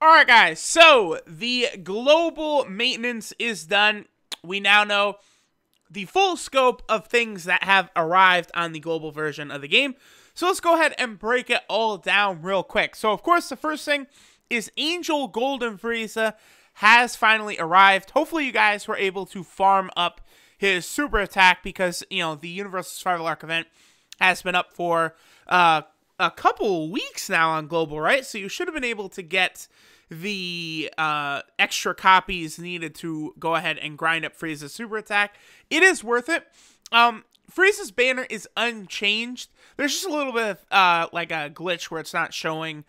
Alright guys, so the global maintenance is done. We now know the full scope of things that have arrived on the global version of the game. So let's go ahead and break it all down real quick. So of course the first thing is Angel Golden Frieza has finally arrived. Hopefully you guys were able to farm up his super attack because, you know, the Universal Survival Arc event has been up for a couple weeks now on global, right? So you should have been able to get the extra copies needed to go ahead and grind up Frieza's super attack. It is worth it. Frieza's banner is unchanged. There's just a little bit of like a glitch where it's not showing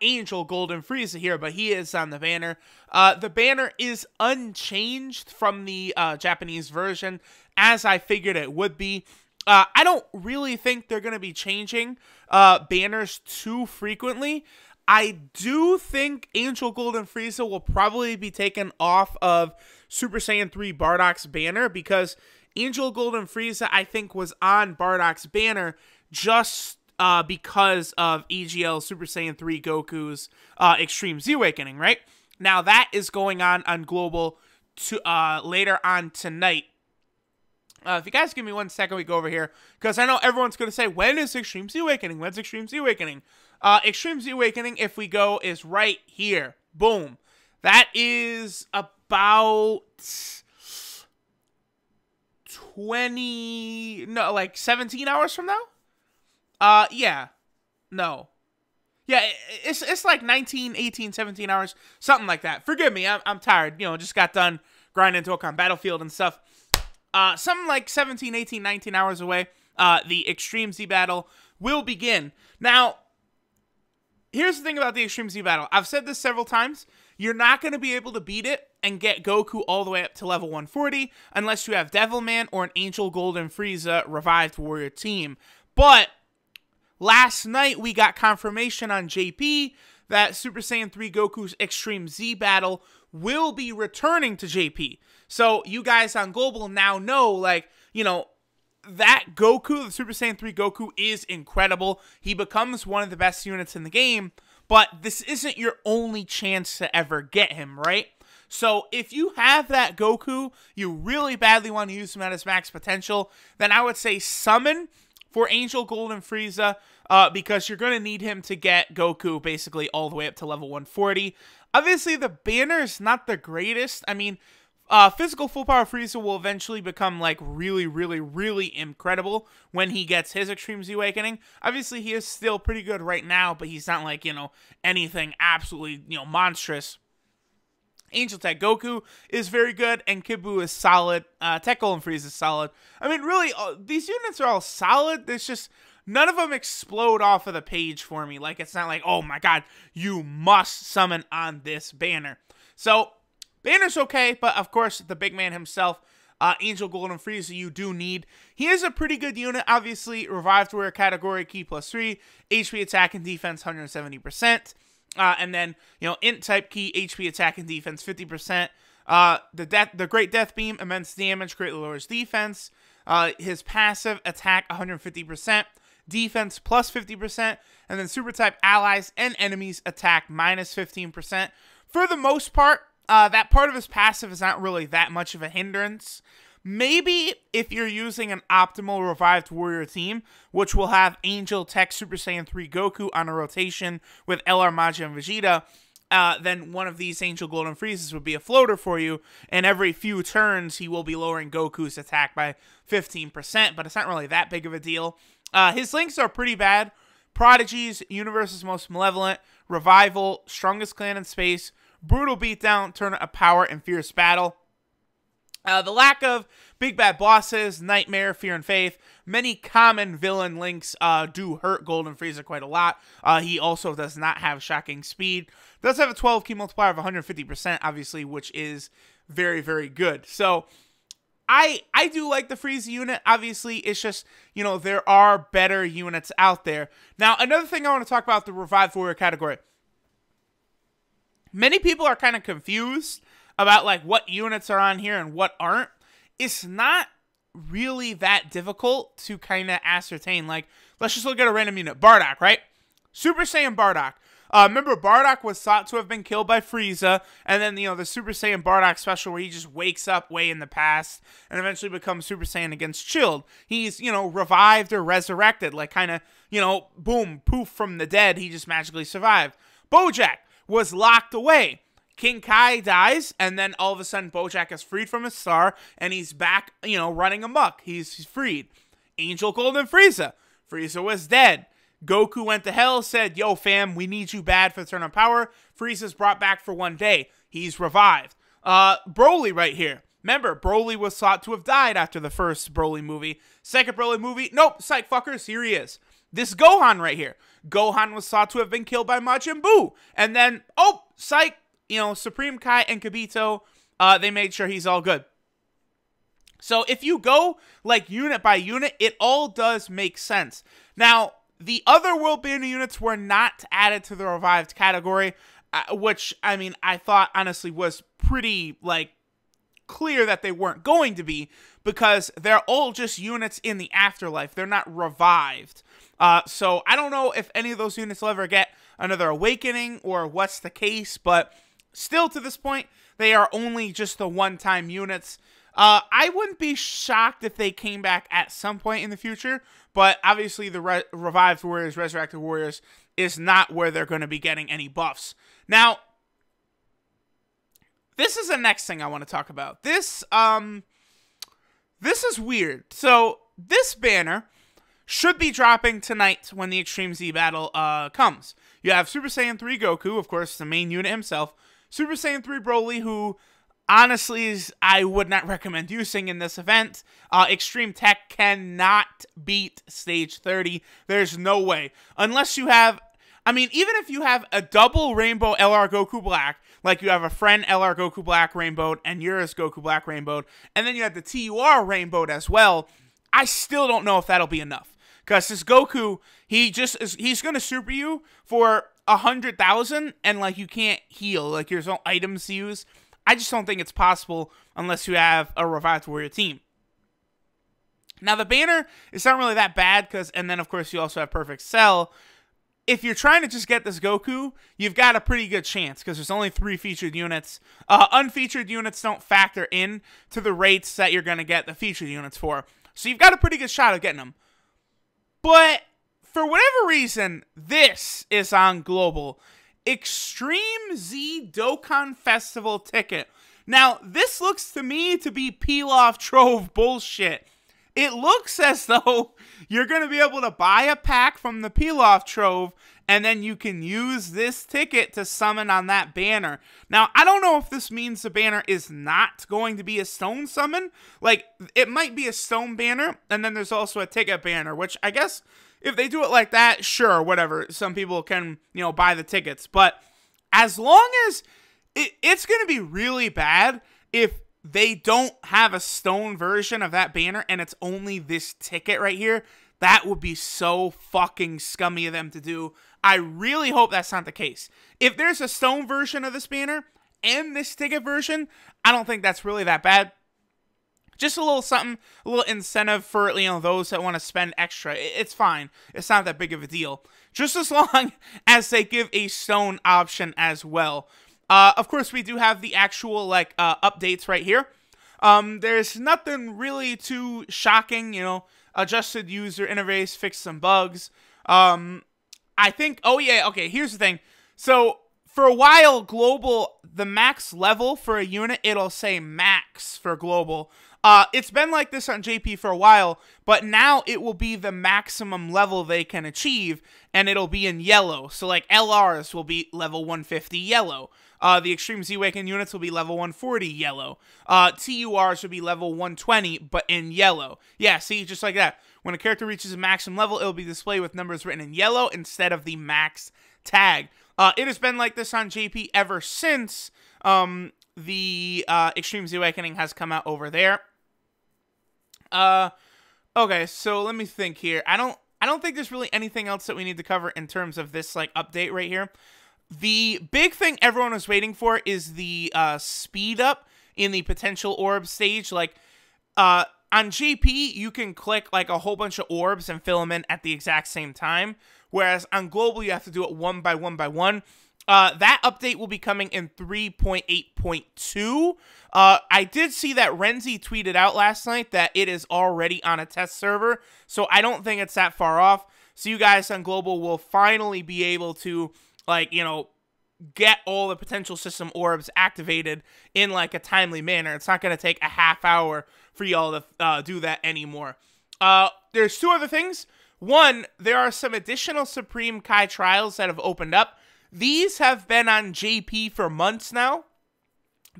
Angel Golden Frieza here, but he is on the banner. The banner is unchanged from the Japanese version, as I figured it would be. I don't really think they're going to be changing banners too frequently. I do think Angel Golden Frieza will probably be taken off of Super Saiyan 3 Bardock's banner because Angel Golden Frieza, I think, was on Bardock's banner just because of EGL Super Saiyan 3 Goku's Extreme Z Awakening, right? Now, that is going on global to, later on tonight. If you guys give me 1 second, we go over here, because I know everyone's going to say, when is Extreme Z Awakening? When's Extreme Z Awakening? Extreme Z Awakening, if we go, is right here. Boom. That is about 17 hours from now? Yeah. No. Yeah, it's like 19, 18, 17 hours, something like that. Forgive me, I'm tired. You know, just got done grinding Dokkan Battlefield and stuff. Something like 17, 18, 19 hours away, the Extreme Z Battle will begin. Now, here's the thing about the Extreme Z Battle. I've said this several times. You're not going to be able to beat it and get Goku all the way up to level 140 unless you have Devilman or an Angel Golden Frieza Revived Warrior team. But last night, we got confirmation on JP that Super Saiyan 3 Goku's Extreme Z Battle will be returning to JP. So you guys on Global now know, like, you know, that Goku, the Super Saiyan 3 Goku, is incredible. He becomes one of the best units in the game, but this isn't your only chance to ever get him, right? So if you have that Goku, you really badly want to use him at his max potential, then I would say summon for Angel Golden Frieza, because you're going to need him to get Goku basically all the way up to level 140. Obviously, the banner is not the greatest. I mean, Physical Full Power Frieza will eventually become, like, really, really, really incredible when he gets his Extreme Z Awakening. Obviously, he is still pretty good right now, but he's not, like, you know, anything absolutely, you know, monstrous. Angel Tech Goku is very good, and Kibu is solid. Tech Golden Frieza is solid. I mean, really, these units are all solid. There's just none of them explode off of the page for me. Like, it's not like, oh my god, you must summon on this banner. So, banner's okay, but of course, the big man himself, Angel Golden Frieza, you do need. He is a pretty good unit, obviously. Revived Warrior category, Key +3, HP attack and defense 170%. And then, you know, Int type key, HP attack and defense 50%. The Great Death Beam, immense damage, greatly lowers defense. His passive attack 150%, defense plus 50%, and then super type allies and enemies attack minus 15%. For the most part, that part of his passive is not really that much of a hindrance. Maybe if you're using an optimal Revived Warrior team, which will have Angel Tech Super Saiyan 3 Goku on a rotation with LR Majin and Vegeta, then one of these Angel Golden Friezas would be a floater for you, and every few turns he will be lowering Goku's attack by 15%, but it's not really that big of a deal. His links are pretty bad. Prodigies, Universe's Most Malevolent, Revival, Strongest Clan in Space, Brutal Beatdown, Tournament of Power, and Fierce Battle. The lack of big bad bosses, Nightmare, Fear and Faith, many common villain links do hurt Golden Frieza quite a lot. He also does not have shocking speed. Does have a 12 key multiplier of 150%, obviously, which is very, very good. So, I do like the Frieza unit. Obviously, it's just, you know, there are better units out there. Now, another thing I want to talk about, the Revived Warrior category. Many people are kind of confused about, like, what units are on here and what aren't. It's not really that difficult to kind of ascertain. Like, let's just look at a random unit. Bardock, right? Super Saiyan Bardock. Remember, Bardock was thought to have been killed by Frieza, and then, the Super Saiyan Bardock special where he just wakes up way in the past and eventually becomes Super Saiyan against Chilled. He's, revived or resurrected, like kind of, boom, poof from the dead, he just magically survived. Bojack was locked away. King Kai dies, and then all of a sudden Bojack is freed from his star, and he's back, running amok. He's freed. Angel Gold and Frieza. Frieza was dead. Goku went to hell, said, yo, fam, we need you bad for the turn of power. Frieza's brought back for one day. He's revived. Broly right here. Remember, Broly was thought to have died after the first Broly movie. Second Broly movie, nope, psych fuckers, here he is. This Gohan right here. Gohan was thought to have been killed by Majin Buu. And then, oh, psych, Supreme Kai and Kibito, they made sure he's all good. So if you go, like, unit by unit, it all does make sense. Now, the other World Banner units were not added to the revived category, which, I mean, I thought, honestly, was pretty, like, clear that they weren't going to be, because they're all just units in the afterlife. They're not revived. So I don't know if any of those units will ever get another awakening or what's the case, but still to this point, they are only just the one-time units. I wouldn't be shocked if they came back at some point in the future, but obviously the Revived Warriors, Resurrected Warriors is not where they're going to be getting any buffs. Now, this is the next thing I want to talk about. This is weird. So, this banner should be dropping tonight when the Extreme Z battle comes. You have Super Saiyan 3 Goku, of course, the main unit himself. Super Saiyan 3 Broly, who honestly I would not recommend using in this event. Extreme Tech cannot beat Stage 30. There's no way. Unless you have, I mean, even if you have a double Rainbow LR Goku Black, like you have a friend LR Goku Black Rainbowed and yours Goku Black Rainbowed, and then you have the TUR Rainbowed as well, I still don't know if that'll be enough. Because this Goku, he's going to super you for 100,000, and, like, you can't heal. Like, there's no items to use. I just don't think it's possible unless you have a Revived Warrior team. Now, the banner is not really that bad, and then, of course, you also have Perfect Cell. If you're trying to just get this Goku, you've got a pretty good chance, because there's only 3 featured units. Unfeatured units don't factor in to the rates that you're going to get the featured units for. So you've got a pretty good shot of getting them. But for whatever reason, this is on Global. Extreme Z Dokkan Festival ticket. Now, this looks to me to be peel-off trove bullshit. It looks as though you're going to be able to buy a pack from the peel-off trove, and then you can use this ticket to summon on that banner. Now, I don't know if this means the banner is not going to be a stone summon. Like, it might be a stone banner, and then there's also a ticket banner, which I guess if they do it like that, sure, whatever. Some people can, buy the tickets. But as long as it's going to be really bad if they don't have a stone version of that banner and it's only this ticket right here. That would be so fucking scummy of them to do. I really hope that's not the case. If there's a stone version of this banner and this ticket version, I don't think that's really that bad. Just a little something, a little incentive for, those that want to spend extra. It's fine. It's not that big of a deal. Just as long as they give a stone option as well. Of course, we do have the actual, updates right here. There's nothing really too shocking, adjusted user interface, fixed some bugs. I think, oh yeah, okay, here's the thing. So, for a while, Global, the max level for a unit, it'll say max for Global. It's been like this on JP for a while, but now it will be the maximum level they can achieve, and it'll be in yellow. So, like, LRs will be level 150 yellow. The Extreme Z-Awaken units will be level 140 yellow. TURs will be level 120, but in yellow. Yeah, see, just like that. When a character reaches a maximum level, it'll be displayed with numbers written in yellow instead of the max tag. It has been like this on JP ever since the Extreme Z-Awakening has come out over there. Okay, so let me think here. I don't think there's really anything else that we need to cover in terms of this, update right here. The big thing everyone was waiting for is the speed up in the potential orb stage. On GP, you can click a whole bunch of orbs and fill them in at the exact same time. whereas on Global, you have to do it one by one. That update will be coming in 3.8.2. I did see that Renzi tweeted out last night that it is already on a test server, so I don't think it's that far off. So you guys on Global will finally be able to, like, you know, get all the potential system orbs activated in, like, a timely manner. It's not going to take a half hour for y'all to do that anymore. There's two other things. One, there are some additional Supreme Kai trials that have opened up. These have been on JP for months now,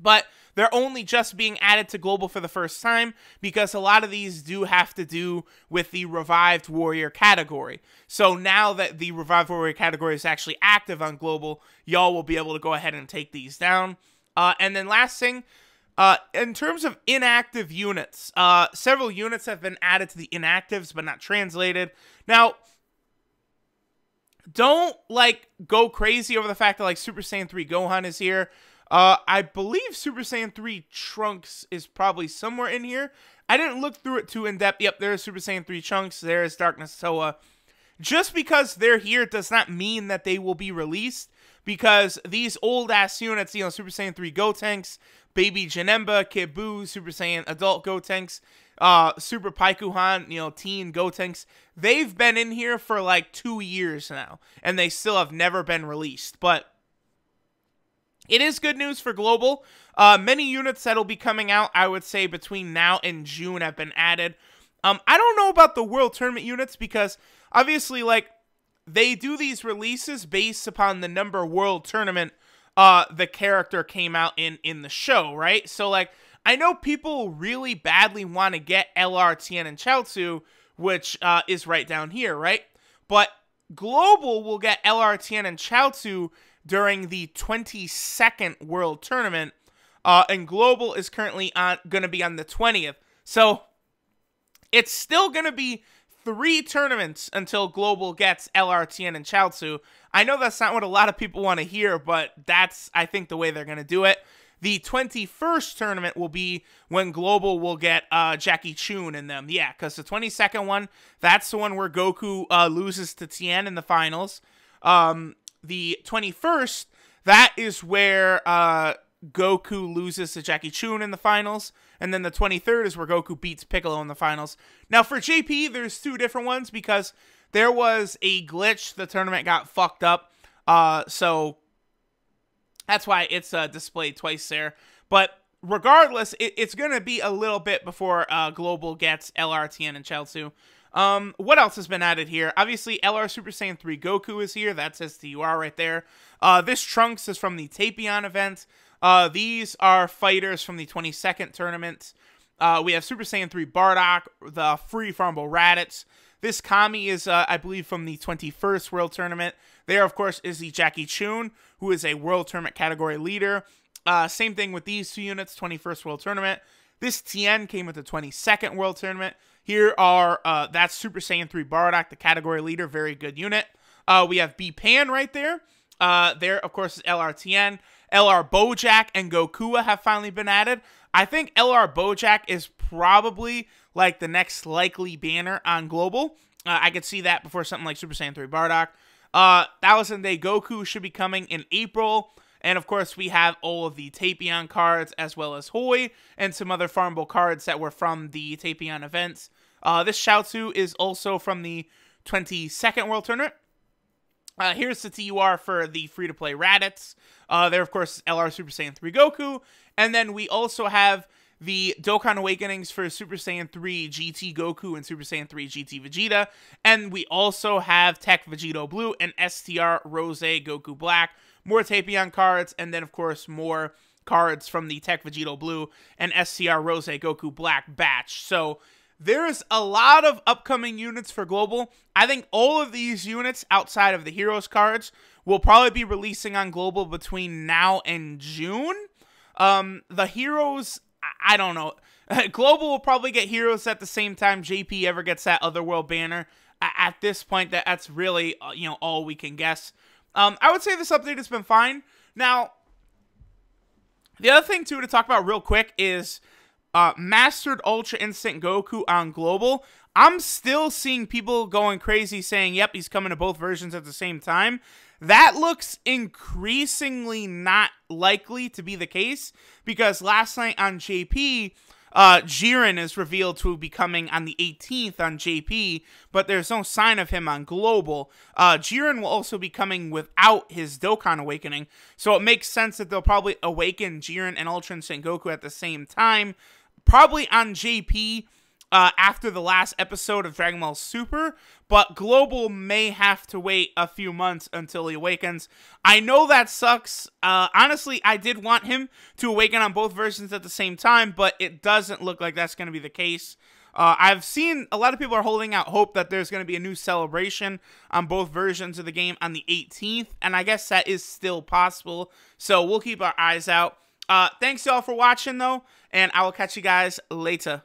but they're only just being added to Global for the first time because a lot of these do have to do with the Revived Warrior category. So now that the Revived Warrior category is actually active on Global, y'all will be able to go ahead and take these down. And then last thing, in terms of inactive units, several units have been added to the inactives but not translated. Now, don't, like, go crazy over the fact that, like, Super Saiyan 3 Gohan is here. I believe Super Saiyan 3 Trunks is probably somewhere in here. I didn't look through it too in-depth. Yep, there's Super Saiyan 3 Trunks. There's Darkness Toa. Just because they're here does not mean that they will be released, because these old-ass units, you know, Super Saiyan 3 Gotenks, Baby Janemba, Kid Buu, Super Saiyan Adult Gotenks, Super Paikuhan, you know, Teen Gotenks, they've been in here for like 2 years now, and they still have never been released. But it is good news for Global. Many units that'll be coming out, I would say, between now and June have been added. I don't know about the World Tournament units, because obviously, like, they do these releases based upon the number World Tournament the character came out in the show, right? So, like, I know people really badly want to get LR, Tien, and Chaozu, which is right down here, right? But Global will get LR, Tien, and Chaozu during the 22nd World Tournament, and Global is currently going to be on the 20th. So, it's still going to be 3 tournaments until Global gets LR, Tien, and Chaozu. I know that's not what a lot of people want to hear, but that's, I think, the way they're going to do it. The 21st tournament will be when Global will get Jackie Chun in them. Yeah, because the 22nd one, that's the one where Goku loses to Tien in the finals. The 21st, that is where Goku loses to Jackie Chun in the finals. And then the 23rd is where Goku beats Piccolo in the finals. Now, for JP, there's 2 different ones because there was a glitch. The tournament got fucked up. So that's why it's displayed twice there. But regardless, it's going to be a little bit before Global gets LR, Tien, and Chaozu. What else has been added here? Obviously, LR Super Saiyan 3 Goku is here. That's his TUR right there. This Trunks is from the Tapion event. These are fighters from the 22nd tournament. We have Super Saiyan 3 Bardock, the Free Farmable Raditz. This Kami is, I believe, from the 21st World Tournament. There, of course, is the Jackie Chun, who is a World Tournament category leader. Same thing with these 2 units, 21st World Tournament. This Tien came with the 22nd World Tournament. Here are, that's Super Saiyan 3 Bardock, the category leader, very good unit. We have B-Pan right there. There, of course, is LR Tien. LR Bojack and Gokua have finally been added. I think LR Bojack is probably like the next likely banner on Global. I could see that before something like Super Saiyan 3 Bardock. 1000 Day Goku should be coming in April. And of course, we have all of the Tapion cards as well as Hoi and some other farmable cards that were from the Tapion events. This Chaozu is also from the 22nd World Tournament. Here's the TUR for the free-to-play Raditz. There, of course, is LR Super Saiyan 3 Goku. And then we also have the Dokkan Awakenings for Super Saiyan 3 GT Goku and Super Saiyan 3 GT Vegeta. And we also have Tech Vegito Blue and STR Rose Goku Black. More Tapion cards, and then, of course, more cards from the Tech Vegito Blue and STR Rose Goku Black batch. So there's a lot of upcoming units for Global. I think all of these units outside of the Heroes cards will probably be releasing on Global between now and June. The Heroes, I don't know. Global will probably get Heroes at the same time JP ever gets that Otherworld banner. At this point, that's really, all we can guess. I would say this update has been fine. Now, the other thing, too, to talk about real quick is Mastered Ultra Instinct Goku on Global. I'm still seeing people going crazy saying, yep, he's coming to both versions at the same time. That looks increasingly not likely to be the case, because last night on JP, Jiren is revealed to be coming on the 18th on JP, but there's no sign of him on Global. Jiren will also be coming without his Dokkan Awakening, so it makes sense that they'll probably awaken Jiren and Ultra Instinct Goku at the same time, probably on JP, after the last episode of Dragon Ball Super, but Global may have to wait a few months until he awakens. I know that sucks. Honestly, I did want him to awaken on both versions at the same time, but it doesn't look like that's going to be the case. I've seen a lot of people are holding out hope that there's going to be a new celebration on both versions of the game on the 18th, and I guess that is still possible, so we'll keep our eyes out. Thanks y'all for watching, though, and I will catch you guys later.